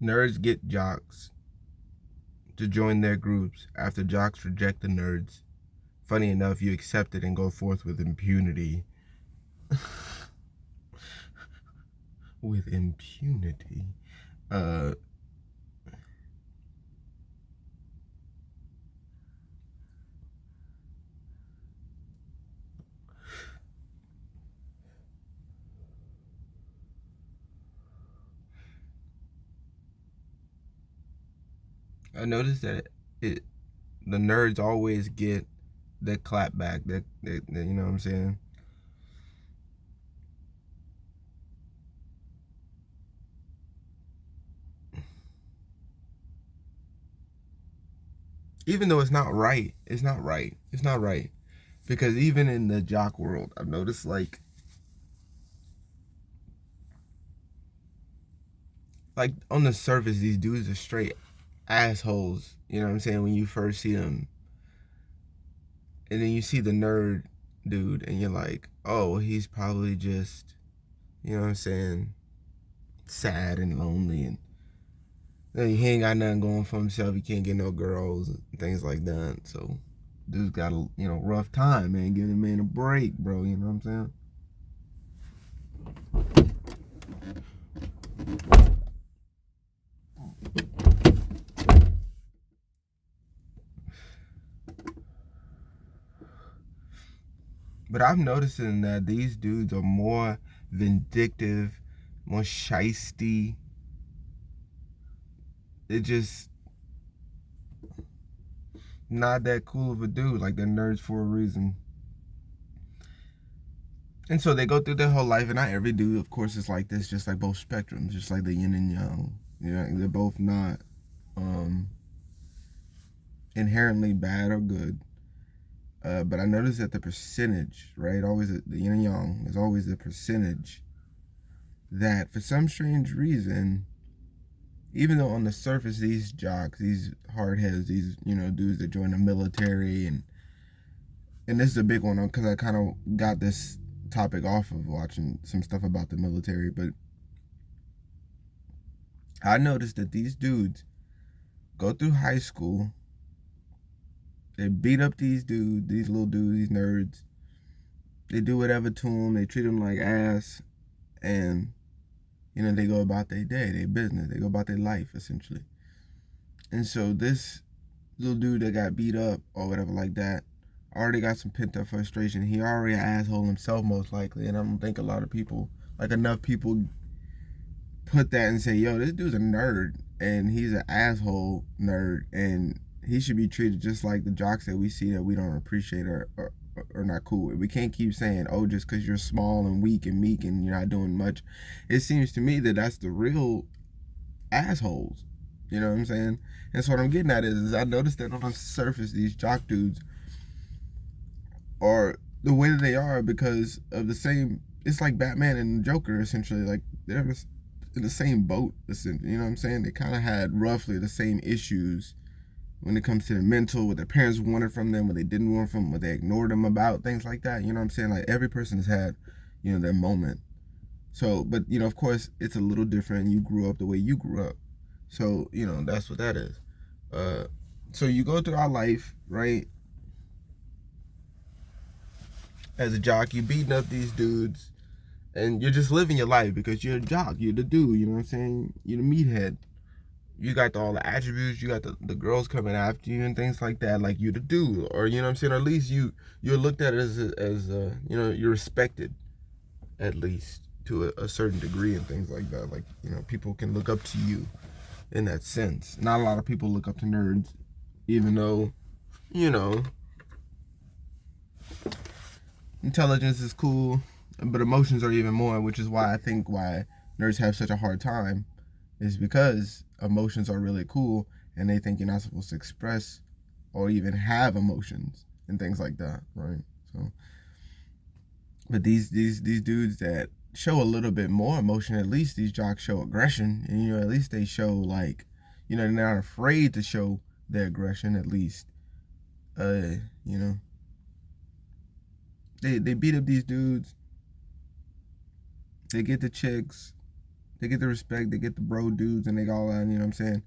Nerds get jocks to join their groups after jocks reject the nerds. Funny enough, you accept it and go forth with impunity. With impunity. Uh, I noticed that the nerds always get the clap back. That you know what I'm saying? Even though it's not right, it's not right. It's not right because even in the jock world, I've noticed like on the surface, these dudes are straight assholes. You know what I'm saying? When you first see them, and then you see the nerd dude, and you're like, oh, he's probably just, you know what I'm saying, sad and lonely, and he ain't got nothing going for himself. He can't get no girls and things like that. So, dude's got a rough time, man. Give the man a break, bro. You know what I'm saying? But I'm noticing that these dudes are more vindictive, more shisty. It just not that cool of a dude. Like they're nerds for a reason. And so they go through their whole life, and not every dude, of course, is like this. Just like both spectrums, just like the yin and yang. You know, they're both not um, inherently bad or good. But I noticed that the percentage, right, always the yin and yang, is always the percentage that, for some strange reason, even though on the surface these jocks, these hardheads, these dudes that join the military, and this is a big one because I kind of got this topic off of watching some stuff about the military, but I noticed that these dudes go through high school, they beat up these dudes, these little dudes, these nerds. They do whatever to them. They treat them like ass, and they go about their day, their business. They go about their life essentially. And so this little dude that got beat up or whatever like that already got some pent up frustration. He already an asshole himself most likely, and I don't think a lot of people, like enough people, put that and say, yo, this dude's a nerd and he's an asshole nerd and he should be treated just like the jocks that we see that we don't appreciate or not cool with. We can't keep saying, oh, just because you're small and weak and meek and you're not doing much. It seems to me that that's the real assholes. You know what I'm saying? And so what I'm getting at is I noticed that on the surface, these jock dudes are the way that they are because of the same. It's like Batman and Joker essentially. Like they're in the same boat. You know what I'm saying? They kind of had roughly the same issues when it comes to the mental, what their parents wanted from them, what they didn't want from them, what they ignored them about, things like that. You know what I'm saying? Like every person has had, their moment. So, but of course, it's a little different. You grew up the way you grew up, so that's what that is. Uh, so you go through our life, right? As a jock, you beating up these dudes, and you're just living your life because you're a jock. You're the dude. You know what I'm saying? You're the meathead. You got all the attributes. You got the girls coming after you and things like that. Like you're the dude, or you know what I'm saying. Or at least you're looked at as you're respected, at least to a certain degree and things like that. Like people can look up to you in that sense. Not a lot of people look up to nerds, even though you know intelligence is cool, but emotions are even more, which is why I think why nerds have such a hard time is because emotions are really cool and they think you're not supposed to express or even have emotions and things like that, right? So, but these dudes that show a little bit more emotion, at least these jocks show aggression, and at least they show like, they're not afraid to show their aggression. At least, uh, you know, they beat up these dudes, they get the chicks, They get the respect, they get the bro dudes, and they go all that, you know what I'm saying?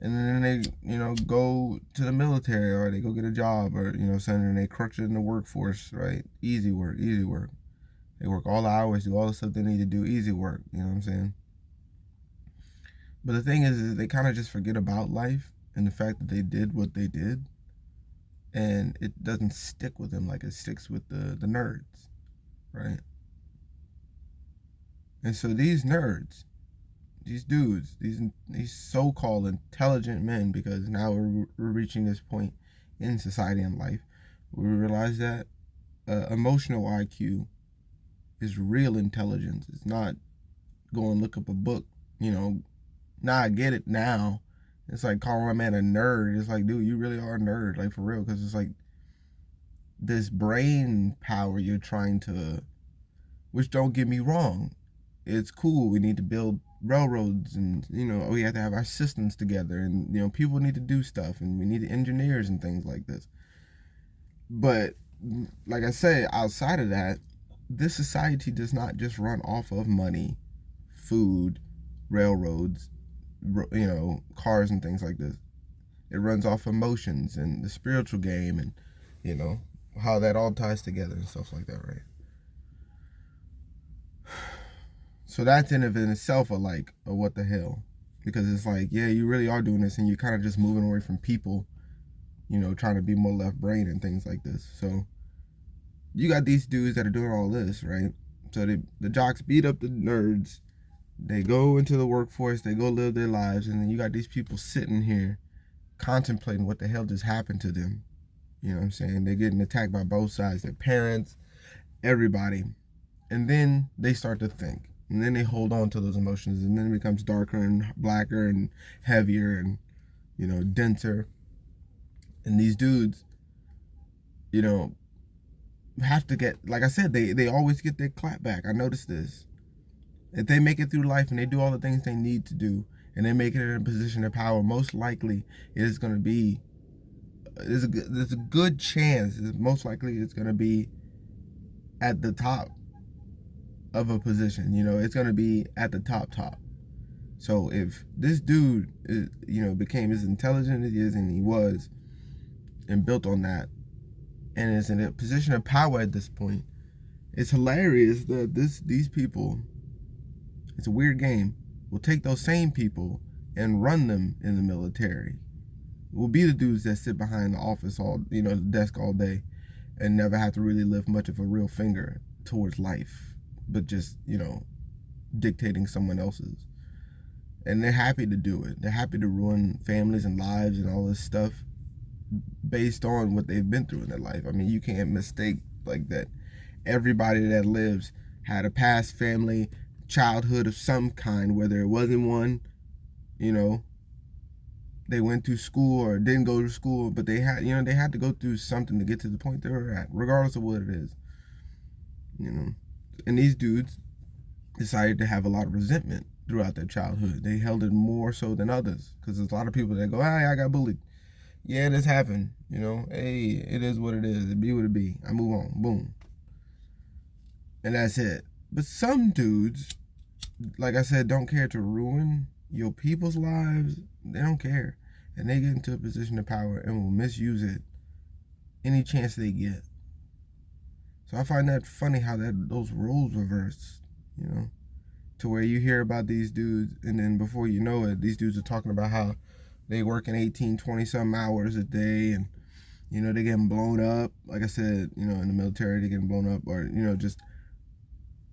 And then they, go to the military, or they go get a job, or, something, and they crutch it in the workforce, right? Easy work, easy work. They work all the hours, do all the stuff they need to do, easy work, you know what I'm saying? But the thing is they kind of just forget about life and the fact that they did what they did, and it doesn't stick with them like it sticks with the nerds, right? And so these nerds, these dudes, these so-called intelligent men, because now we're reaching this point in society and life, we realize that emotional IQ is real intelligence. It's not go and look up a book, Now I get it now. It's like calling my man a nerd. It's like, dude, you really are a nerd, like for real, because it's like this brain power you're trying to, which don't get me wrong, it's cool. We need to build railroads, and we have to have our systems together, and people need to do stuff, and we need engineers and things like this. But like I said, outside of that, this society does not just run off of money, food, railroads, cars and things like this. It runs off emotions and the spiritual game, and how that all ties together and stuff like that, right? So that's in itself a what the hell, because it's like, yeah, you really are doing this, and you're kind of just moving away from people, trying to be more left brain and things like this. So you got these dudes that are doing all this, right? So the jocks beat up the nerds. They go into the workforce, they go live their lives, and then you got these people sitting here contemplating what the hell just happened to them. You know what I'm saying? They're getting attacked by both sides, their parents, everybody. And then they start to think. And then they hold on to those emotions, and then it becomes darker and blacker and heavier and, denser. And these dudes, have to get, like I said, they always get their clap back. I noticed this. If they make it through life and they do all the things they need to do, and they make it in a position of power, most likely it is going to be, there's a good chance, most likely it's going to be at the top of a position. It's going to be at the top. So if this dude is, became as intelligent as he is, and he was, and built on that, and is in a position of power at this point, it's hilarious that these people, it's a weird game, will take those same people and run them in the military. Will be the dudes that sit behind the office the desk all day, and never have to really lift much of a real finger towards life, but just, dictating someone else's. And they're happy to do it. They're happy to ruin families and lives and all this stuff based on what they've been through in their life. I mean, you can't mistake like that. Everybody that lives had a past family, childhood of some kind, whether it wasn't one, they went through school or didn't go to school, but they had, they had to go through something to get to the point they were at, regardless of what it is, And these dudes decided to have a lot of resentment throughout their childhood. They held it more so than others, because there's a lot of people that go, hey, I got bullied. Yeah, this happened, hey, it is what it is. It be what it be. I move on, boom. And that's it. But some dudes, like I said, don't care to ruin your people's lives. They don't care. And they get into a position of power and will misuse it any chance they get. So I find that funny how those roles reverse, to where you hear about these dudes, and then before you know it, these dudes are talking about how they working 18, 20 some hours a day, and they're getting blown up. Like I said, in the military, they're getting blown up, or just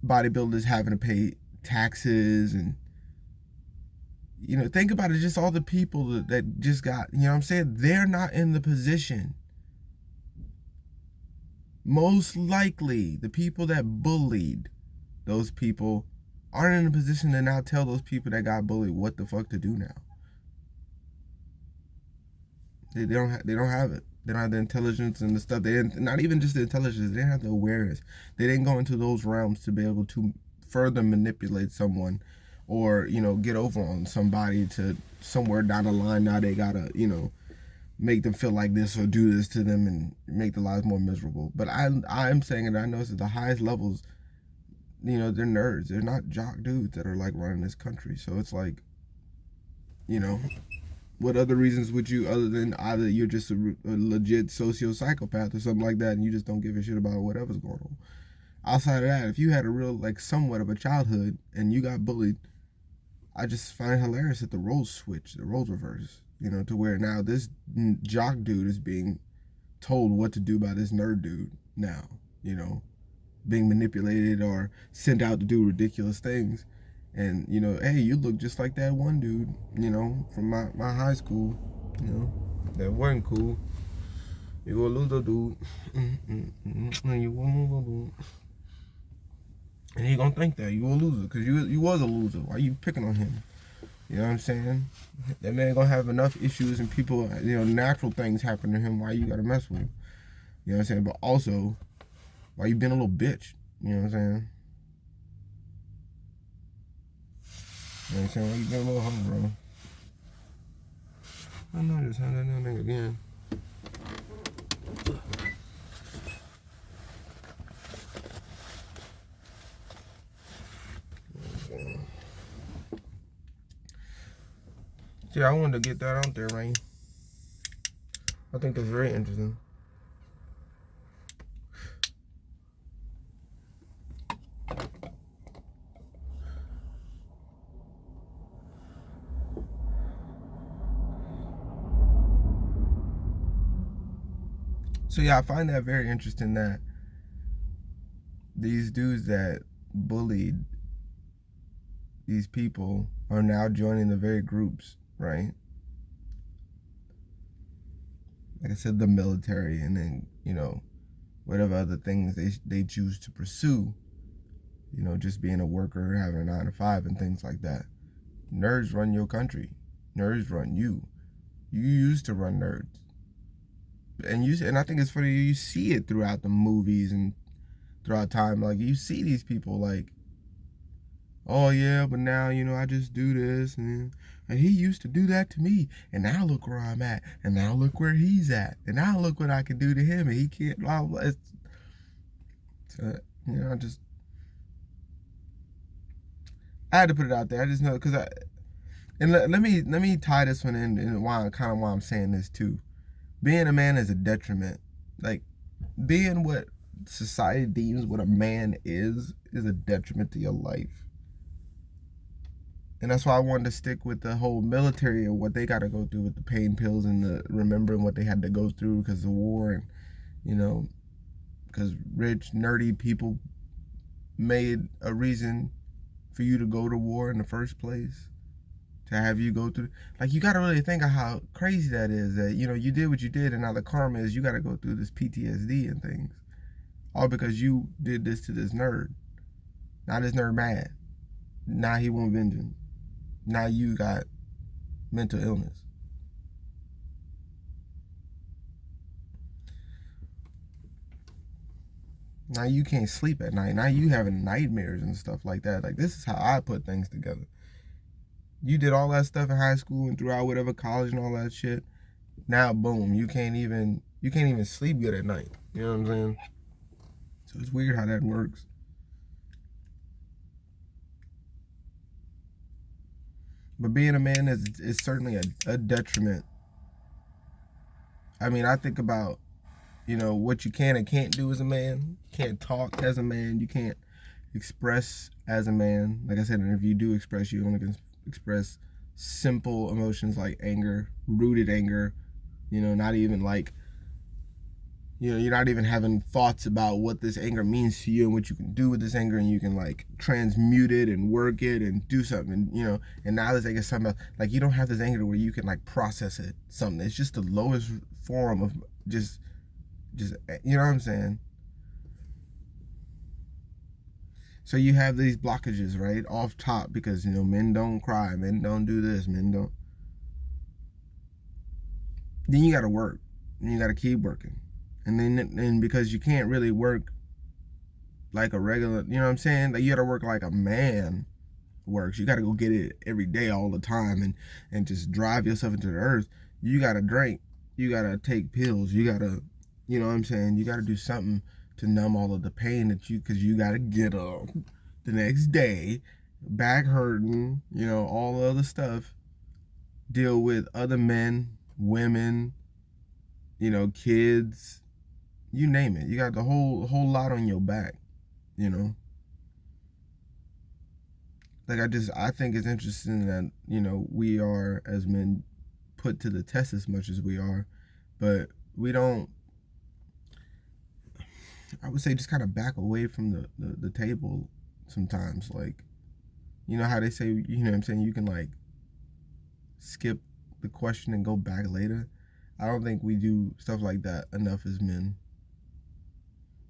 bodybuilders having to pay taxes, and think about it, just all the people that just got, I'm saying, they're not in the position. Most likely the people that bullied those people aren't in a position to now tell those people that got bullied what the fuck to do now. They don't have it. They don't have the intelligence and the stuff. They didn't, not even just the intelligence, they didn't have the awareness. They didn't go into those realms to be able to further manipulate someone, or get over on somebody to somewhere down the line. Now they gotta make them feel like this or do this to them and make their lives more miserable. But I'm saying, and I notice at the highest levels, they're nerds. They're not jock dudes that are like running this country. So it's like, you know, what other reasons would you, other than either you're just a legit socio-psychopath or something like that, and you just don't give a shit about whatever's going on. Outside of that, if you had a real, like, somewhat of a childhood and you got bullied, I just find it hilarious that the roles switch, the roles reverse, to where now this jock dude is being told what to do by this nerd dude now, being manipulated or sent out to do ridiculous things. And, hey, you look just like that one dude, from my high school, that wasn't cool. You a loser, dude. You a loser, dude. And he gonna think that you a loser, because you was a loser. Why you picking on him? You know what I'm saying? That man gonna have enough issues and people, natural things happen to him. Why you gotta mess with him? You know what I'm saying? But also, why you being a little bitch? You know what I'm saying? You know what I'm saying? Why you being a little hoe, bro? I know I just had that nigga again. Yeah, I wanted to get that out there, man. I think that's very interesting. So yeah, I find that very interesting that these dudes that bullied these people are now joining the very groups, right? Like I said, the military, and then, whatever other things they choose to pursue, just being a worker, having a 9 to 5 and things like that. Nerds run your country. Nerds run you. You used to run nerds. And I think it's funny, you see it throughout the movies and throughout time. Like, you see these people like, oh yeah, but now, I just do this, and he used to do that to me, and now look where I'm at, and now look where he's at, and now look what I can do to him, and he can't, blah, blah. I had to put it out there. I just know, because let me tie this one in, and why I'm saying this too. Being a man is a detriment. Like, being what society deems what a man is a detriment to your life. And that's why I wanted to stick with the whole military and what they got to go through with the pain pills and the remembering what they had to go through because of the war, and, because rich, nerdy people made a reason for you to go to war in the first place, to have you go through. Like, you got to really think of how crazy that is, that, you did what you did, and now the karma is you got to go through this PTSD and things, all because you did this to this nerd. Now this nerd mad. Now he want vengeance. Now you got mental illness. Now you can't sleep at night. Now you having nightmares and stuff like that. Like, this is how I put things together. You did all that stuff in high school and throughout whatever college and all that shit. Now, boom, you can't even sleep good at night. You know what I'm saying? So it's weird how that works. But being a man is certainly a detriment. I mean, I think about, what you can and can't do as a man. You can't talk as a man. You can't express as a man. Like I said, and if you do express, you only can express simple emotions like anger, rooted anger, not even like, you're not even having thoughts about what this anger means to you and what you can do with this anger, and you can like transmute it and work it and do something, and now this anger is something else. Like, you don't have this anger where you can like process it, something. It's just the lowest form of just, you know what I'm saying? So you have these blockages, right, off top, because, men don't cry, men don't do this, men don't. Then you got to work, and you got to keep working. And because you can't really work like a regular, you know what I'm saying? Like, you got to work like a man works. You got to go get it every day, all the time, and just drive yourself into the earth. You got to drink. You got to take pills. You got to, you know what I'm saying? You got to do something to numb all of the pain because you got to get up. the next day, back hurting, all the other stuff, deal with other men, women, kids, you name it. You got the whole lot on your back, you know. Like I think it's interesting that, we are as men put to the test as much as we are, but we don't, I would say, just kind of back away from the table sometimes. Like, you know how they say, what I'm saying, you can like skip the question and go back later. I don't think we do stuff like that enough as men.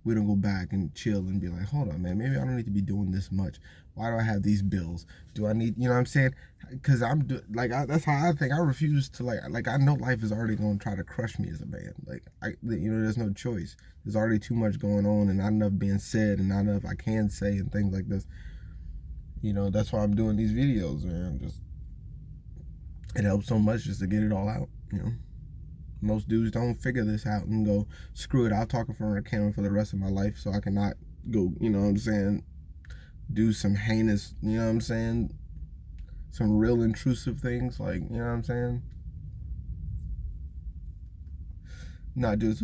We don't go back and chill and be like, hold on, man, maybe I don't need to be doing this much. Why do I have these bills? Do I need, you know what I'm saying? Because that's how I think. I refuse to like I know life is already going to try to crush me as a man. Like, there's no choice. There's already too much going on and not enough being said and not enough I can say and things like this. That's why I'm doing these videos, man. It helps so much just to get it all out, Most dudes don't figure this out and go, screw it, I'll talk in front of a camera for the rest of my life so I cannot go, do some heinous, some real intrusive things, like, not just.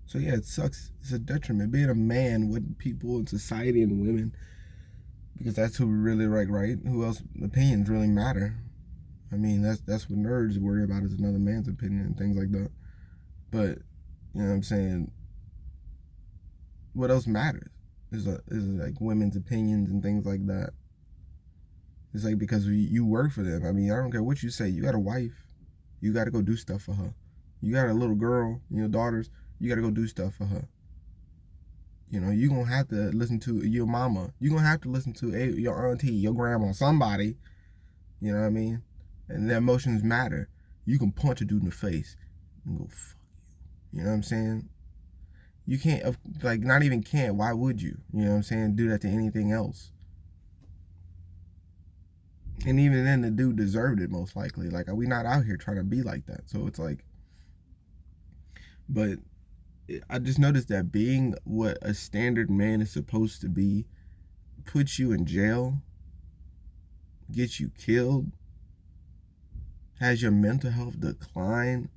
So yeah, it sucks. It's a detriment being a man with people in society and women, because that's who we really like, right? Who else opinions really matter? I mean, that's what nerds worry about, is another man's opinion and things like that. But, you know what I'm saying? What else matters is like women's opinions and things like that. It's like, because you work for them. I mean, I don't care what you say. You got a wife. You got to go do stuff for her. You got a little girl, daughters. You got to go do stuff for her. You're going to have to listen to your mama. You're going to have to listen to your auntie, your grandma, somebody. You know what I mean? And their emotions matter. You can punch a dude in the face and go, fuck you. You know what I'm saying? You can't, like, not even can't. Why would you? You know what I'm saying? Do that to anything else. And even then, the dude deserved it, most likely. Like, we not out here trying to be like that. So it's like, but I just noticed that being what a standard man is supposed to be puts you in jail, gets you killed, has your mental health decline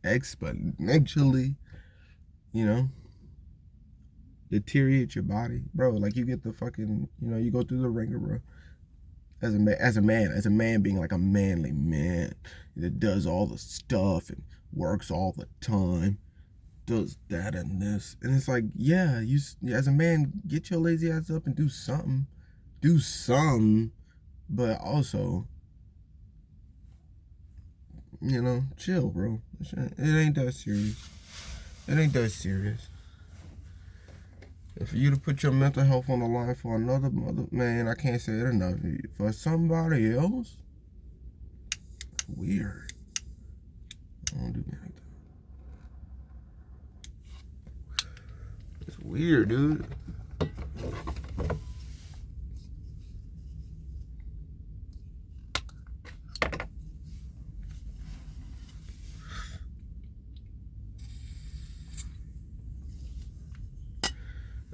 exponentially, deteriorate your body, bro. Like, you get the fucking, you go through the ringer, bro. As a man being like a manly man that does all the stuff and works all the time, does that and this, and it's like, yeah, you as a man, get your lazy ass up and do something, but also, chill, bro. It ain't that serious. If you to put your mental health on the line for another man, I can't say it enough. For somebody else, weird. I don't do that like that. It's weird, dude.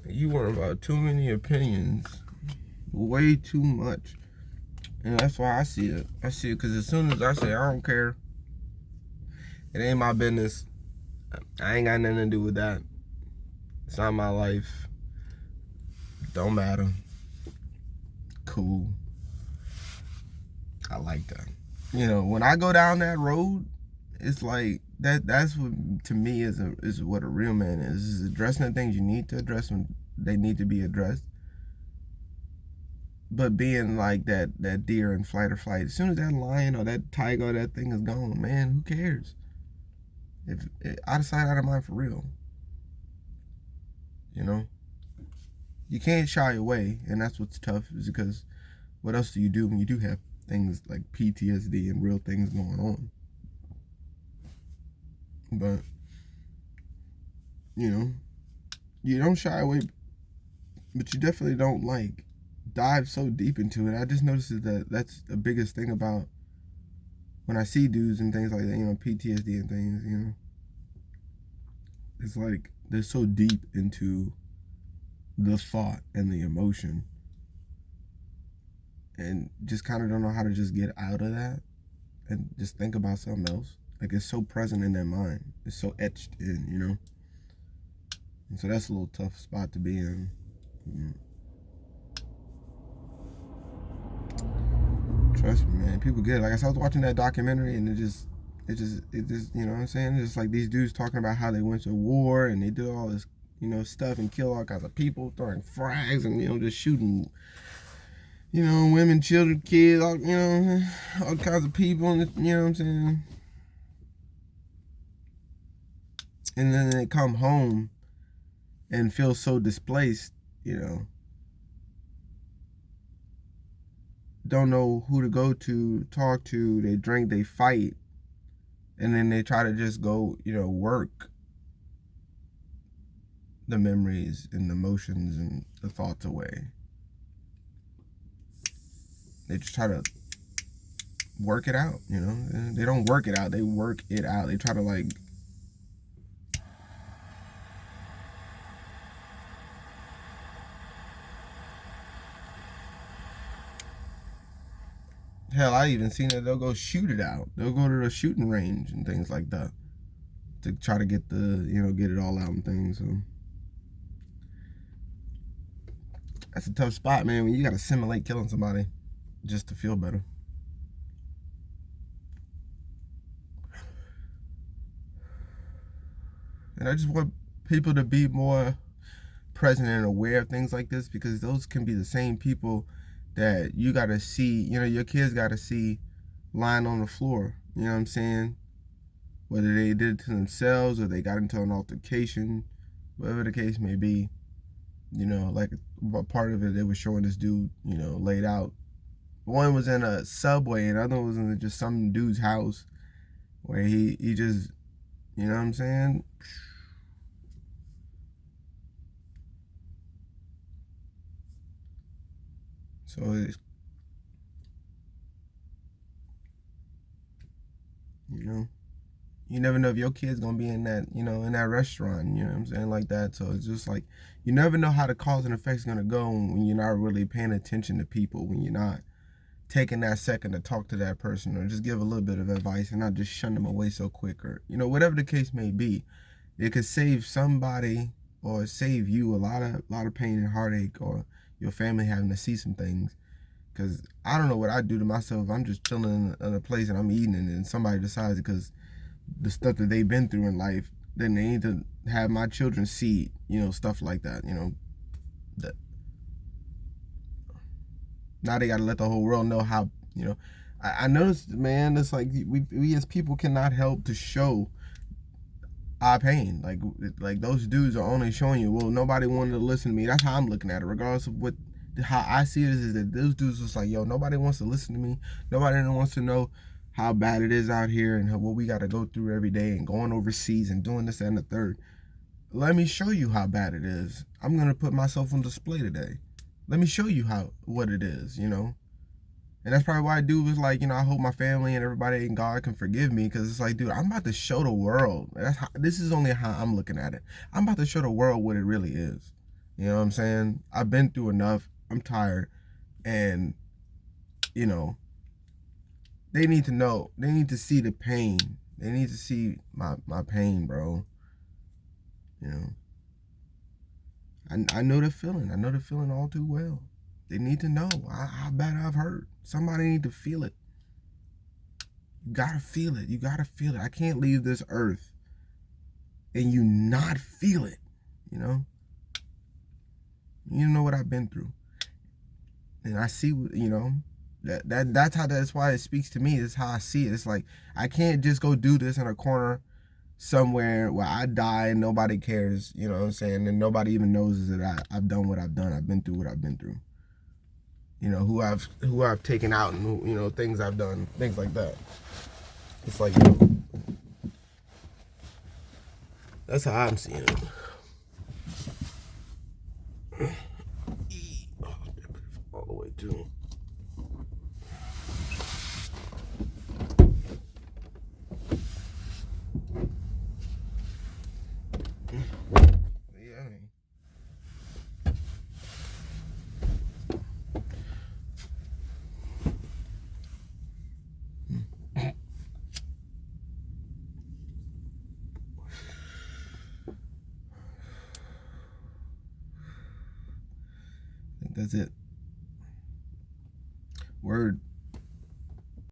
You worry about too many opinions, way too much, and that's why I see it. Because as soon as I say I don't care, it ain't my business. I ain't got nothing to do with that. It's not my life. Don't matter. Cool. I like that. When I go down that road, it's like that's what, to me, is what a real man is addressing the things you need to address when they need to be addressed, but being like that deer in flight or flight. As soon as that lion or that tiger or that thing is gone, man, who cares? If out of sight, out of mind, for real. You can't shy away, and that's what's tough, is because what else do you do when you do have things like PTSD and real things going on? But, you don't shy away, but you definitely don't, like, dive so deep into it. I just noticed that that's the biggest thing about when I see dudes and things like that, PTSD and things, it's like they're so deep into the thought and the emotion, and just kind of don't know how to just get out of that and just think about something else. Like, it's so present in their mind. It's so etched in, you know? And so that's a little tough spot to be in. Trust me, man. People get it. Like I said, I was watching that documentary, and it just, you know what I'm saying? It's like these dudes talking about how they went to war and they did all this, you know, stuff and kill all kinds of people, throwing frags and, you know, just shooting, you know, women, children, kids, all, you know, all kinds of people, you know what I'm saying? And then they come home and feel so displaced, you know, don't know who to go to, talk to, they drink, they fight, and then they try to just go, you know, work the memories and the emotions and the thoughts away. They just try to work it out, you know. They don't work it out, they work it out. They try to, like, hell, I even seen that they'll go shoot it out. They'll go to the shooting range and things like that to try to get the, you know, get it all out and things. So that's a tough spot, man, when you gotta simulate killing somebody just to feel better. And I just want people to be more present and aware of things like this, because those can be the same people that you gotta see, you know, your kids gotta see lying on the floor, you know what I'm saying? Whether they did it to themselves or they got into an altercation, whatever the case may be, you know, like a part of it, they were showing this dude, you know, laid out. One was in a subway and the other was in just some dude's house where he just, you know what I'm saying? So it's, you know, you never know if your kid's gonna be in that, you know, in that restaurant, you know what I'm saying, like that. So it's just like, you never know how the cause and effect's gonna go when you're not really paying attention to people, when you're not taking that second to talk to that person or just give a little bit of advice and not just shun them away so quick, or, you know, whatever the case may be. It could save somebody or save you a lot of pain and heartache, or your family having to see some things. Because I don't know what I'd do to myself if I'm just chilling in a place and I'm eating and somebody decides, because the stuff that they've been through in life, then they need to have my children see, you know, stuff like that, you know. That now they got to let the whole world know how, you know. I noticed, man, it's like we as people cannot help to show our pain. Like those dudes are only showing you, well, nobody wanted to listen to me. That's how I'm looking at it, regardless of what, how I see it is that those dudes was like, yo, nobody wants to listen to me. Nobody wants to know how bad it is out here and what we got to go through every day and going overseas and doing this and the third. Let me show you how bad it is. I'm going to put myself on display today. Let me show you what it is, you know. And that's probably why I do was like, you know, I hope my family and everybody and God can forgive me, because it's like, dude, I'm about to show the world. This is only how I'm looking at it. I'm about to show the world what it really is. You know what I'm saying? I've been through enough. I'm tired. And, you know, they need to know. They need to see the pain. They need to see my pain, bro. You know. I know the feeling. I know the feeling all too well. They need to know how bad I've hurt. Somebody need to feel it. You gotta feel it. You gotta feel it. I can't leave this earth and you not feel it, you know? You know what I've been through. And I see, you know, that's why it speaks to me. That's how I see it. It's like, I can't just go do this in a corner somewhere where I die and nobody cares, you know what I'm saying? And nobody even knows that I've done what I've done. I've been through what I've been through. You know, who I've taken out, and who, you know, things I've done, things like that. It's like, you know, that's how I'm seeing it. All the way too. Yeah. That's it. Word.